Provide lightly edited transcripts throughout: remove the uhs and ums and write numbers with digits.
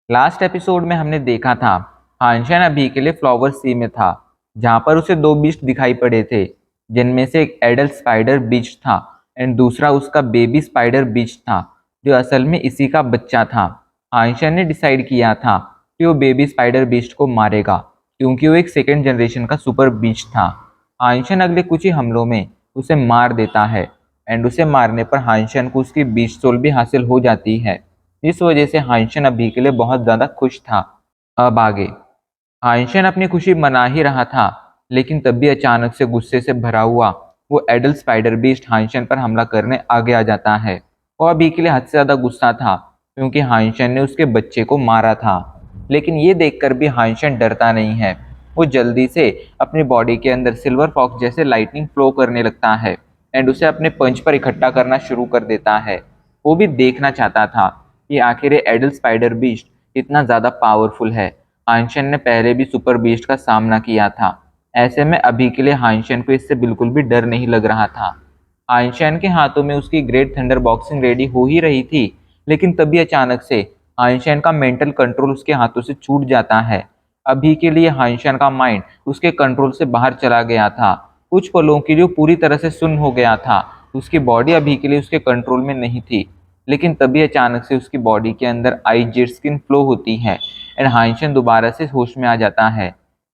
Last episode में हमने देखा था हांशन अभी के लिए फ्लावर सी में था, जहां पर उसे दो बीस्ट दिखाई पड़े थे, जिनमें से एक एडल्ट स्पाइडर बीस्ट था एंड दूसरा उसका बेबी स्पाइडर बीस्ट था, जो असल में इसी का बच्चा था। हांशन ने डिसाइड किया था कि वो बेबी स्पाइडर बीस्ट को मारेगा, क्योंकि वो एक सेकेंड जनरेशन का सुपर बीस्ट था। हांशन अगले कुछ ही हमलों में उसे मार देता है एंड उसे मारने पर हांशन को उसकी बीस्ट सोल भी हासिल हो जाती है। इस वजह से हाइंशन अभी के लिए बहुत ज़्यादा खुश था। अब आगे हाइंशन अपनी खुशी मना ही रहा था, लेकिन तभी अचानक से गुस्से से भरा हुआ वो एडल्ट स्पाइडर बीस्ट हाइंशन पर हमला करने आगे आ जाता है। वो अभी के लिए हद से ज़्यादा गुस्सा था, क्योंकि हाइंशन ने उसके बच्चे को मारा था। लेकिन ये देखकर भी हाइंशन डरता नहीं है। वो जल्दी से अपनी बॉडी के अंदर सिल्वर फॉक्स जैसे लाइटनिंग फ्लो करने लगता है एंड उसे अपने पंच पर इकट्ठा करना शुरू कर देता है। वो भी देखना चाहता था कि आखिर ये एडल्ट स्पाइडर बीस्ट इतना ज़्यादा पावरफुल है। हाइंशन ने पहले भी सुपर बीस्ट का सामना किया था। ऐसे में अभी के लिए हाइंशन को इससे बिल्कुल भी डर नहीं लग रहा था। हाइंशन के हाथों में उसकी ग्रेट थंडर बॉक्सिंग रेडी हो ही रही थी, लेकिन तभी अचानक से हाइंशन का मेंटल कंट्रोल उसके हाथों से छूट जाता है। अभी के लिए हाइंशन का माइंड उसके कंट्रोल से बाहर चला गया था। कुछ पलों के लिए पूरी तरह से सुन्न हो गया था। उसकी बॉडी अभी के लिए उसके कंट्रोल में नहीं थी। लेकिन तभी अचानक से उसकी बॉडी के अंदर आई जेट स्किन फ्लो होती है एंड हाइंशन दोबारा से होश में आ जाता है।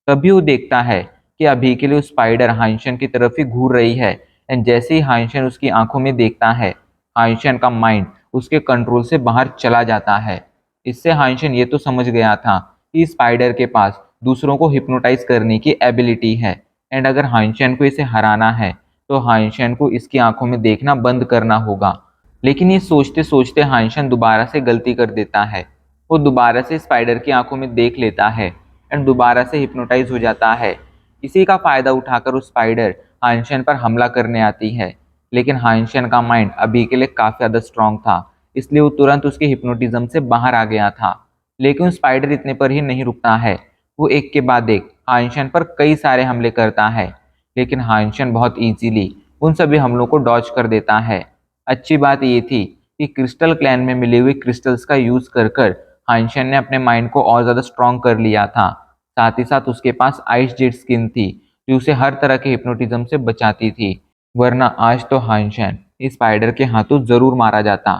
तभी वो देखता है कि अभी के लिए उस स्पाइडर हाइंशन की तरफ ही घूर रही है एंड जैसे ही हाइंशन उसकी आंखों में देखता है, हाइंशन का माइंड उसके कंट्रोल से बाहर चला जाता है। इससे हाइंशन ये तो समझ गया था कि स्पाइडर के पास दूसरों को हिप्नोटाइज करने की एबिलिटी है एंड अगर हाइंशन को इसे हराना है तो हाइंशन को इसकी आंखों में देखना बंद करना होगा। लेकिन ये सोचते सोचते हाइंशन दोबारा से गलती कर देता है। वो दोबारा से स्पाइडर की आंखों में देख लेता है एंड दोबारा से हिप्नोटाइज हो जाता है। इसी का फायदा उठाकर उस स्पाइडर हाइंशन पर हमला करने आती है। लेकिन हाइंशन का माइंड अभी के लिए काफी ज्यादा स्ट्रांग था, इसलिए वो तुरंत उसके हिप्नोटिज्म से बाहर आ गया था। लेकिन स्पाइडर इतने पर ही नहीं रुकता है। वो एक के बाद एक हाइंशन पर कई सारे हमले करता है, लेकिन हाइंशन बहुत इजीली उन सभी हमलों को डॉज कर देता है। अच्छी बात ये थी कि क्रिस्टल क्लैन में मिले हुए क्रिस्टल्स का यूज कर कर हाइंशन ने अपने माइंड को और ज़्यादा स्ट्रॉन्ग कर लिया था। साथ ही साथ उसके पास आइस जेट स्किन थी, जो उसे हर तरह के हिप्नोटिज्म से बचाती थी। वरना आज तो हाइंशन इस स्पाइडर के हाथों जरूर मारा जाता।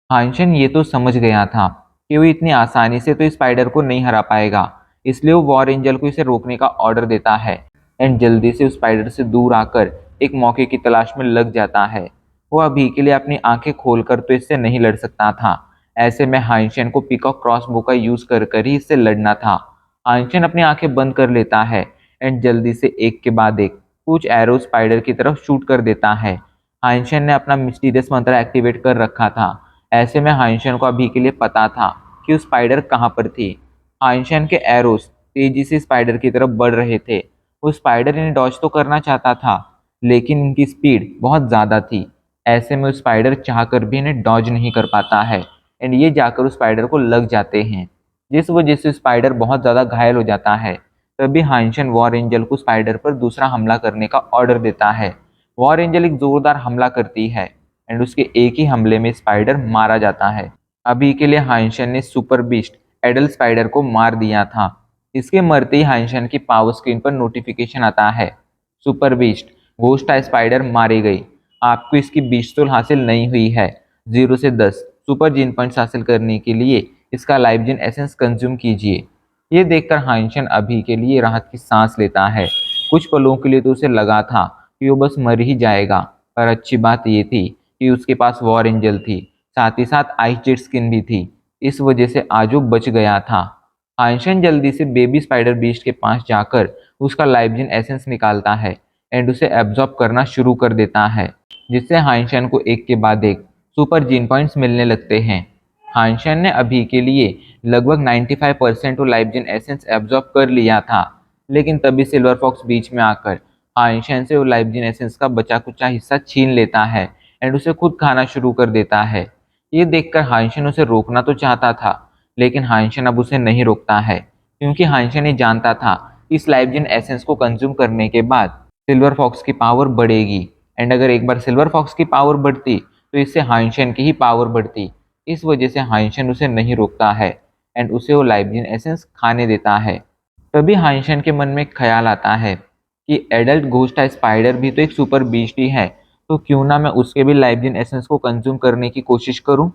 हाइंशन ये तो समझ गया था कि वो इतनी आसानी से तो इस स्पाइडर को नहीं हरा पाएगा, इसलिए वो वॉर एंजल को इसे रोकने का ऑर्डर देता है एंड जल्दी से उस स्पाइडर से दूर आकर एक मौके की तलाश में लग जाता है। वो अभी के लिए अपनी आंखें खोलकर तो इससे नहीं लड़ सकता था। ऐसे में हाइंशन को पीकॉक क्रॉसबो का यूज कर कर ही इससे लड़ना था। हाइंशन अपनी आंखें बंद कर लेता है एंड जल्दी से एक के बाद एक कुछ एरो स्पाइडर की तरफ शूट कर देता है। हाइंशन ने अपना मिस्टीरियस मंत्र एक्टिवेट कर रखा था। ऐसे में हाइंशन को अभी के लिए पता था कि उस स्पाइडर कहाँ पर थी। हाइंशन के एरोस तेजी से स्पाइडर की तरफ बढ़ रहे थे। वो स्पाइडर इन्हें डॉज तो करना चाहता था, लेकिन इनकी स्पीड बहुत ज़्यादा थी। ऐसे में उस स्पाइडर चाहकर भी इन्हें डॉज नहीं कर पाता है एंड ये जाकर उस स्पाइडर को लग जाते हैं, जिस वजह से स्पाइडर बहुत ज़्यादा घायल हो जाता है। तभी हाइंशन वॉर एंजल को स्पाइडर पर दूसरा हमला करने का ऑर्डर देता है। वॉर एंजल एक जोरदार हमला करती है एंड उसके एक ही हमले में स्पाइडर मारा जाता है। अभी के लिए हाइंशन ने सुपर बीस्ट एडल्ट स्पाइडर को मार दिया था। इसके मरते ही हाइंशन की पावर स्क्रीन पर नोटिफिकेशन आता है, सुपर बीस्ट घोस्ट स्पाइडर मारी गई, आपको इसकी बीस्ट सोल हासिल नहीं हुई है। 0 से 10 सुपर जीन पॉइंट्स हासिल करने के लिए इसका लाइफ जीन एसेंस कंज्यूम कीजिए। ये देखकर हाइंशन अभी के लिए राहत की सांस लेता है। कुछ पलों के लिए तो उसे लगा था कि वो बस मर ही जाएगा, पर अच्छी बात ये थी कि उसके पास वॉर एंजल थी, साथ ही साथ आइस जेट स्किन भी थी। इस वजह से आज वो बच गया था। हाइंशन जल्दी से बेबी स्पाइडर बीस्ट के पास जाकर उसका लाइफ जीन एसेंस निकालता है एंड उसे एब्जॉर्ब करना शुरू कर देता है, जिससे हाइंशन को एक के बाद एक सुपर जीन पॉइंट्स मिलने लगते हैं। हाइंशन ने अभी के लिए लगभग 95% लाइफ जीन एसेंस एब्जॉर्ब कर लिया था, लेकिन तभी सिल्वर फॉक्स बीच में आकर हाइंशन से वो लाइफ जीन एसेंस का बचा कुचा हिस्सा छीन लेता है एंड उसे खुद खाना शुरू कर देता है। ये देखकर हाइंशन उसे रोकना तो चाहता था, लेकिन हाइंशन अब उसे नहीं रोकता है, क्योंकि हाइंशन ये जानता था इस लाइफ जीन एसेंस को कंज्यूम करने के बाद सिल्वर फॉक्स की पावर बढ़ेगी एंड अगर एक बार सिल्वर फॉक्स की पावर बढ़ती तो इससे हाइंशन की ही पावर बढ़ती। इस वजह से हाइंशन उसे नहीं रोकता है एंड उसे वो लाइबजिन एसेंस खाने देता है। तभी हाइंशन के मन में एक ख्याल आता है कि एडल्ट घोस्ट स्पाइडर भी तो एक सुपर बीस्ट ही है, तो क्यों ना मैं उसके भी लाइबजिन एसेंस को कंज्यूम करने की कोशिश करूं।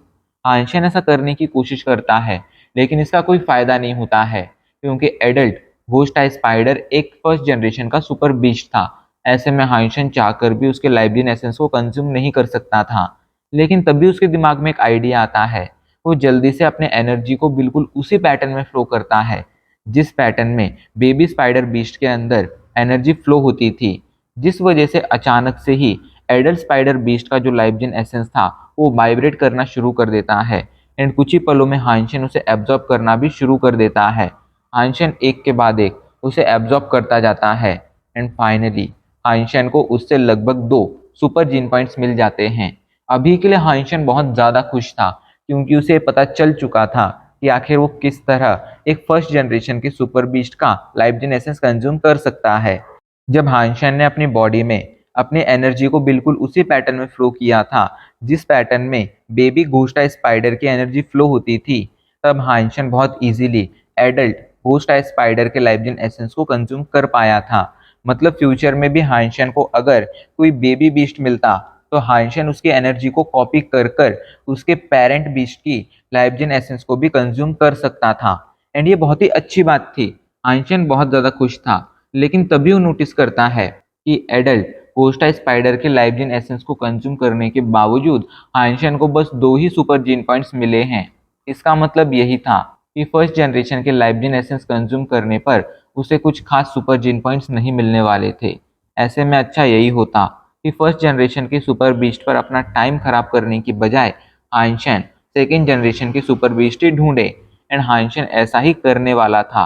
हाइंशन ऐसा करने की कोशिश करता है, लेकिन इसका कोई फायदा नहीं होता है, क्योंकि एडल्ट घोस्ट स्पाइडर एक फर्स्ट जनरेशन का सुपर बीस्ट था। ऐसे में हाइंशन चाहकर भी उसके लाइबजिन एसेंस को कंज्यूम नहीं कर सकता था। लेकिन तभी उसके दिमाग में एक आइडिया आता है। वो जल्दी से अपने एनर्जी को बिल्कुल उसी पैटर्न में फ्लो करता है जिस पैटर्न में बेबी स्पाइडर बीस्ट के अंदर एनर्जी फ्लो होती थी, जिस वजह से अचानक से ही एडल्ट स्पाइडर बीस्ट का जो लाइबजिन एसेंस था वो वाइब्रेट करना शुरू कर देता है एंड कुछ ही पलों में हाइंशन उसे एब्जॉर्ब करना भी शुरू कर देता है। हाइंशन एक के बाद एक उसे एब्जॉर्ब करता जाता है एंड फाइनली हाइंशन को उससे लगभग 2 सुपर जीन पॉइंट्स मिल जाते हैं। अभी के लिए हाइंशन बहुत ज़्यादा खुश था, क्योंकि उसे पता चल चुका था कि आखिर वो किस तरह एक फर्स्ट जनरेशन के सुपर बीस्ट का लाइबजिन एसेंस कंज्यूम कर सकता है। जब हाइंशन ने अपनी बॉडी में अपनी एनर्जी को बिल्कुल उसी पैटर्न में फ्लो किया था जिस पैटर्न में बेबी घोस्टा स्पाइडर की एनर्जी फ्लो होती थी, तब हाइंशन बहुत इजीली एडल्ट घोस्टा स्पाइडर के लाइबजिन एसेंस को कंज्यूम कर पाया था। मतलब फ्यूचर में भी हाइंशन को अगर कोई बेबी बीस्ट मिलता तो हाइंशन उसकी एनर्जी को कॉपी कर कर उसके पेरेंट बीस्ट की लाइबजिन एसेंस को भी कंज्यूम कर सकता था। एंड ये बहुत ही अच्छी बात थी। आइंस्टाइन बहुत ज़्यादा खुश था, लेकिन तभी वो नोटिस करता है कि एडल्ट कोस्टा स्पाइडर के लाइबजिन एसेंस को कंज्यूम करने के बावजूद आइंस्टाइन को बस 2 ही सुपर जीन पॉइंट्स मिले हैं। इसका मतलब यही था कि फर्स्ट जनरेशन के लाइबजिन एसेंस कंज्यूम करने पर उसे कुछ खास सुपर जीन पॉइंट्स नहीं मिलने वाले थे। ऐसे में अच्छा यही होता कि फर्स्ट जनरेशन के सुपर बीस्ट पर अपना टाइम खराब करने की बजाय आइंस्टाइन सेकेंड जनरेशन के सुपर बीस्ट ही ढूंढे। एंड हाइंशन ऐसा ही करने वाला था।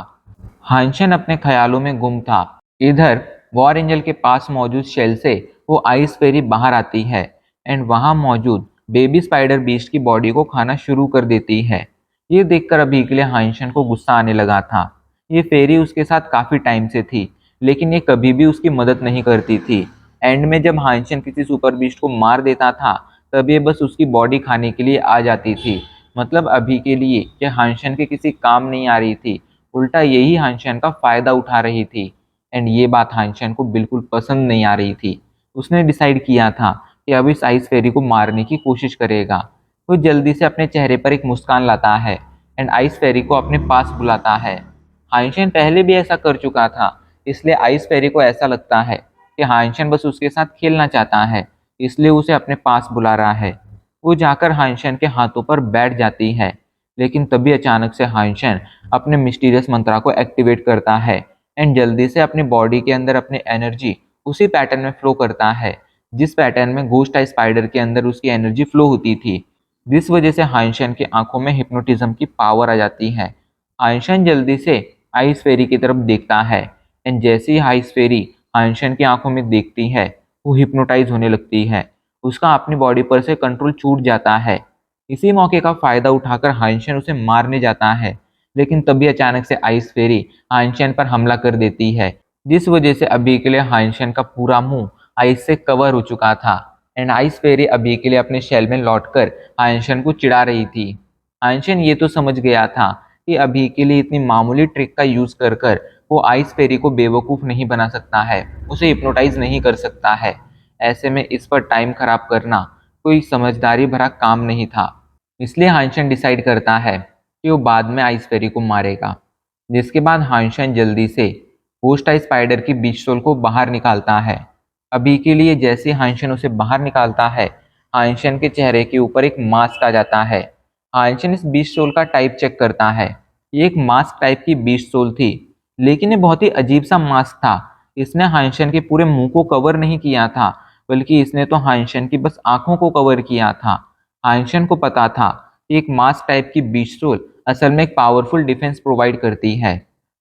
हाइंशन अपने ख्यालों में गुम था। इधर वॉर एंजल के पास मौजूद शेल से वो आइस फेरी बाहर आती है एंड वहां मौजूद बेबी स्पाइडर बीस्ट की बॉडी को खाना शुरू कर देती है। ये देखकर अभी के लिए हाइंशन को गुस्सा आने लगा था। ये फेरी उसके साथ काफी टाइम से थी, लेकिन ये कभी भी उसकी मदद नहीं करती थी। एंड में जब हाइंशन किसी सुपर बीस्ट को मार देता था, तब ये बस उसकी बॉडी खाने के लिए आ जाती थी। मतलब अभी के लिए ये हाइंशन के किसी काम नहीं आ रही थी, उल्टा यही हाइंशन का फायदा उठा रही थी। एंड ये बात हाइंशन को बिल्कुल पसंद नहीं आ रही थी। उसने डिसाइड किया था कि अब इस आइस फेरी को मारने की कोशिश करेगा। वो जल्दी से अपने चेहरे पर एक मुस्कान लाता है एंड आइस फेरी को अपने पास बुलाता है। हाइंशन पहले भी ऐसा कर चुका था, इसलिए आइस फेरी को ऐसा लगता है कि हाइंशन बस उसके साथ खेलना चाहता है, इसलिए उसे अपने पास बुला रहा है। वो जाकर हाइंशन के हाथों पर बैठ जाती है, लेकिन तभी अचानक से हाइंशन अपने मिस्टीरियस मंत्रा को एक्टिवेट करता है एंड जल्दी से अपनी बॉडी के अंदर अपनी एनर्जी उसी पैटर्न में फ्लो करता है जिस पैटर्न में घोस्ट स्पाइडर के अंदर उसकी एनर्जी फ्लो होती थी, जिस वजह से हाइंशन की आंखों में हिप्नोटिज्म की पावर आ जाती है। हाइंशन जल्दी से आइस फेरी की तरफ देखता है एंड जैसे ही आइस फेरी हाइंशन की आंखों में देखती है, वो हिप्नोटाइज होने लगती है। उसका अपनी बॉडी पर से कंट्रोल छूट जाता है। इसी मौके का फायदा उठाकर हाइंशन उसे मारने जाता है, लेकिन तभी अचानक से आइस फेरी हाइंशन पर हमला कर देती है, जिस वजह से अभी के लिए हाइंशन का पूरा मुंह आइस से कवर हो चुका था। एंड आइस फेरी अभी के लिए अपने शेल में लौटकर हाइंशन को चिढ़ा रही थी। हाइंशन ये तो समझ गया था कि अभी के लिए इतनी मामूली ट्रिक का यूज कर कर वो आइस फेरी को बेवकूफ़ नहीं बना सकता है, उसे हिप्नोटाइज नहीं कर सकता है। ऐसे में इस पर टाइम खराब करना कोई समझदारी भरा काम नहीं था। इसलिए हाइंशन डिसाइड करता है कि वो बाद में आइस फेरी को मारेगा। जिसके बाद हाइंशन जल्दी से घोस्ट स्पाइडर की बीच सोल को बाहर निकालता है। अभी के लिए जैसे हाइंशन उसे बाहर निकालता है, हाइंशन के चेहरे के ऊपर एक मास्क आ जाता है। हाइंशन इस बीच सोल का टाइप चेक करता है। ये एक मास्क टाइप की बीच सोल थी, लेकिन ये बहुत ही अजीब सा मास्क था। इसने हाइंशन के पूरे मुंह को कवर नहीं किया था, बल्कि इसने तो हाइंशन की बस आंखों को कवर किया था। हाइंशन को पता था कि एक मास्क टाइप की बीच सोल असल में एक पावरफुल डिफेंस प्रोवाइड करती है।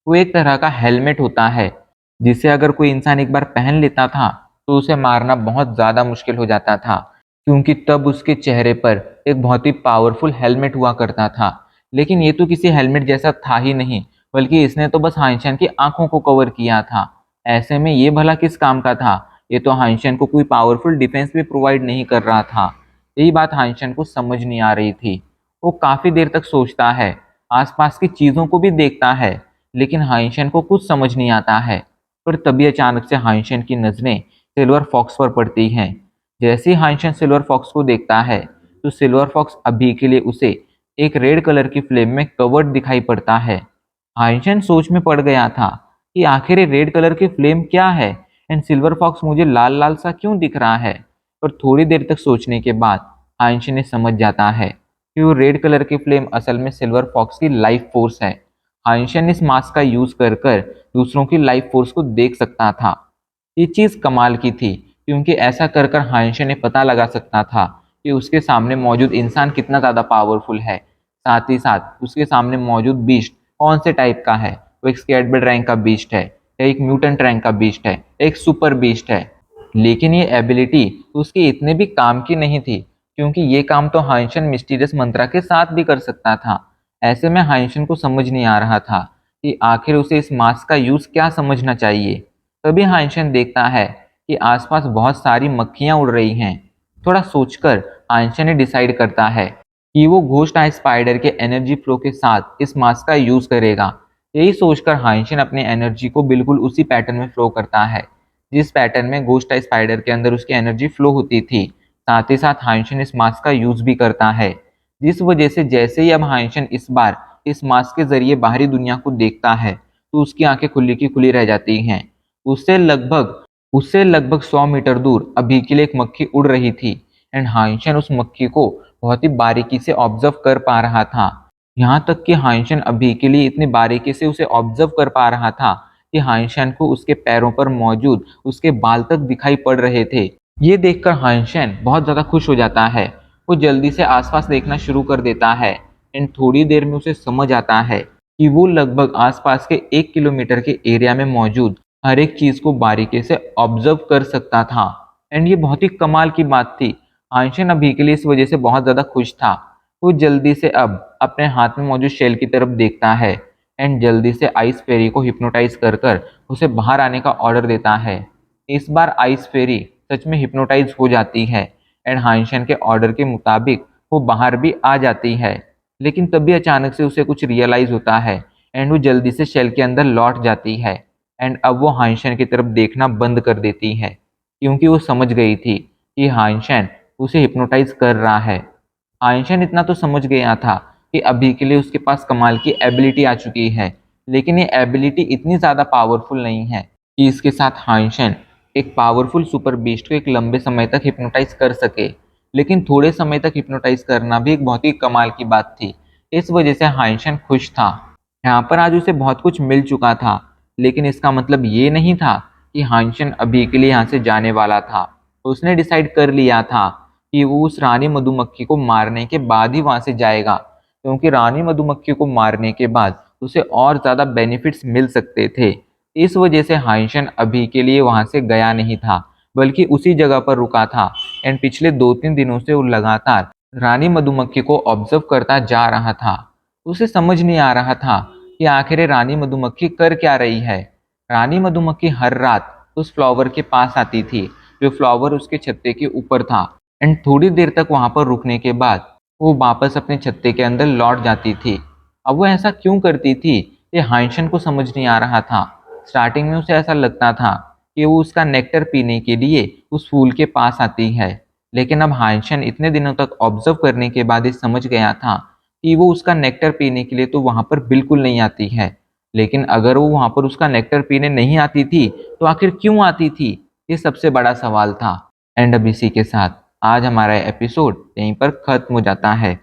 वो एक तरह का हेलमेट होता है, जिसे अगर कोई इंसान एक बार पहन लेता था तो उसे मारना बहुत ज़्यादा मुश्किल हो जाता था, क्योंकि तब उसके चेहरे पर एक बहुत ही पावरफुल हेलमेट हुआ करता था। लेकिन ये तो किसी हेलमेट जैसा था ही नहीं, बल्कि इसने तो बस हाइंशन की आंखों को कवर किया था। ऐसे में ये भला किस काम का था? ये तो हाइंशन को कोई पावरफुल डिफेंस भी प्रोवाइड नहीं कर रहा था। यही बात हाइंशन को समझ नहीं आ रही थी। वो काफ़ी देर तक सोचता है आसपास की चीजों को भी देखता है, लेकिन हाइंशन को कुछ समझ नहीं आता है। पर तभी अचानक से हाइंशन की नजरें सिल्वर फॉक्स पर पड़ती हैं। जैसे ही हाइंशन सिल्वर फॉक्स को देखता है, तो सिल्वर फॉक्स अभी के लिए उसे एक रेड कलर की फ्लेम में कवर्ड दिखाई पड़ता है। हाइंशन सोच में पड़ गया था कि आखिर ये रेड कलर की फ्लेम क्या है एंड सिल्वर फॉक्स मुझे लाल लाल सा क्यों दिख रहा है। पर थोड़ी देर तक सोचने के बाद हाइंशन ने समझ जाता है कि वो रेड कलर की फ्लेम असल में सिल्वर फॉक्स की लाइफ फोर्स है। हाइंशन इस मास्क का यूज कर कर दूसरों की लाइफ फोर्स को देख सकता था। ये चीज कमाल की थी, क्योंकि ऐसा कर कर हाइंशन ने पता लगा सकता था कि उसके सामने मौजूद इंसान कितना ज्यादा पावरफुल है। साथ ही साथ उसके सामने मौजूद बीस्ट कौन से टाइप का है, वो एक स्केटबर्ड रैंक का बीस्ट है, या एक म्यूटेंट रैंक का बीस्ट है, एक सुपर बीस्ट है। लेकिन ये एबिलिटी उसके इतने भी काम की नहीं थी, क्योंकि ये काम तो हाइंशन मिस्टीरियस मंत्रा के साथ भी कर सकता था। ऐसे में हाइंशन को समझ नहीं आ रहा था कि आखिर उसे इस मास्क का यूज क्या समझना चाहिए। तभी हाइंशन देखता है कि आसपास बहुत सारी मक्खियां उड़ रही हैं। थोड़ा सोचकर हाइंशन ने डिसाइड करता है कि वो घोस्ट आई स्पाइडर के एनर्जी फ्लो के साथ इस मास्क का यूज करेगा। यही सोचकर हाइंशन अपने एनर्जी को बिल्कुल उसी पैटर्न में फ्लो करता है जिस पैटर्न में घोस्ट आई स्पाइडर के अंदर उसकी एनर्जी फ्लो होती थी। साथ ही साथ हाइंशन इस मास्क का यूज भी करता है, जिस वजह से जैसे ही अब हाइंशन इस बार इस मास्क के जरिए बाहरी दुनिया को देखता है, तो उसकी आंखें खुली की खुली रह जाती हैं। उससे लगभग उससे लगभग 100 मीटर दूर अभी के लिए एक मक्खी उड़ रही थी एंड हाइंशन उस मक्खी को बहुत ही बारीकी से ऑब्जर्व कर पा रहा था। यहाँ तक कि हाइंशन अभी के लिए इतनी बारीकी से उसे ऑब्जर्व कर पा रहा था कि हाइंशन को उसके पैरों पर मौजूद उसके बाल तक दिखाई पड़ रहे थे। ये देखकर हाइंशन बहुत ज़्यादा खुश हो जाता है। वो जल्दी से आसपास देखना शुरू कर देता है एंड थोड़ी देर में उसे समझ आता है कि वो लगभग आसपास के 1 किलोमीटर के एरिया में मौजूद हर एक चीज़ को बारीकी से ऑब्जर्व कर सकता था। एंड ये बहुत ही कमाल की बात थी। हाइंशन अभी के लिए इस वजह से बहुत ज़्यादा खुश था। वो जल्दी से अब अपने हाथ में मौजूद शेल की तरफ देखता है एंड जल्दी से आइस फेरी को हिप्नोटाइज कर कर उसे बाहर आने का ऑर्डर देता है। इस बार आइस फेरी सच में हिप्नोटाइज हो जाती है एंड हाइंशन के ऑर्डर के मुताबिक वो बाहर भी आ जाती है। लेकिन तभी अचानक से उसे कुछ रियलाइज होता है एंड वो जल्दी से शेल के अंदर लौट जाती है एंड अब वो हाइंशन की तरफ देखना बंद कर देती है, क्योंकि वो समझ गई थी कि हाइंशन उसे हिप्नोटाइज कर रहा है। आइंशन इतना तो समझ गया था कि अभी के लिए उसके पास कमाल की एबिलिटी आ चुकी है, लेकिन ये एबिलिटी इतनी ज़्यादा पावरफुल नहीं है कि इसके साथ हाइंशन एक पावरफुल सुपर बीस्ट को एक लंबे समय तक हिप्नोटाइज कर सके। लेकिन थोड़े समय तक हिप्नोटाइज करना भी एक बहुत ही कमाल की बात थी। इस वजह से हाइंशन खुश था। यहाँ पर आज उसे बहुत कुछ मिल चुका था, लेकिन इसका मतलब ये नहीं था कि हाइंशन अभी के लिए यहाँ से जाने वाला था। उसने डिसाइड कर लिया था कि वो उस रानी मधुमक्खी को मारने के बाद ही वहां से जाएगा, क्योंकि रानी मधुमक्खी को मारने के बाद उसे और ज्यादा बेनिफिट्स मिल सकते थे। इस वजह से हाइंशन अभी के लिए वहां से गया नहीं था, बल्कि उसी जगह पर रुका था एंड पिछले 2-3 दिनों से वो लगातार रानी मधुमक्खी को ऑब्जर्व करता जा रहा था। उसे समझ नहीं आ रहा था कि आखिर ये रानी मधुमक्खी कर क्या रही है। रानी मधुमक्खी हर रात उस फ्लावर के पास आती थी, जो फ्लावर उसके छत्ते के ऊपर था एंड थोड़ी देर तक वहां पर रुकने के बाद वो वापस अपने छत्ते के अंदर लौट जाती थी। अब वो ऐसा क्यों करती थी, ये हाइंशन को समझ नहीं आ रहा था। स्टार्टिंग में उसे ऐसा लगता था कि वो उसका नेक्टर पीने के लिए उस फूल के पास आती है, लेकिन अब हाइंशन इतने दिनों तक ऑब्जर्व करने के बाद ये समझ गया था कि वो उसका नेक्टर पीने के लिए तो वहां पर बिल्कुल नहीं आती है। लेकिन अगर वो वहां पर उसका नेक्टर पीने नहीं आती थी, तो आखिर क्यों आती थी, ये सबसे बड़ा सवाल था। एंड अब इसी के साथ आज हमारा एपिसोड यहीं पर खत्म हो जाता है।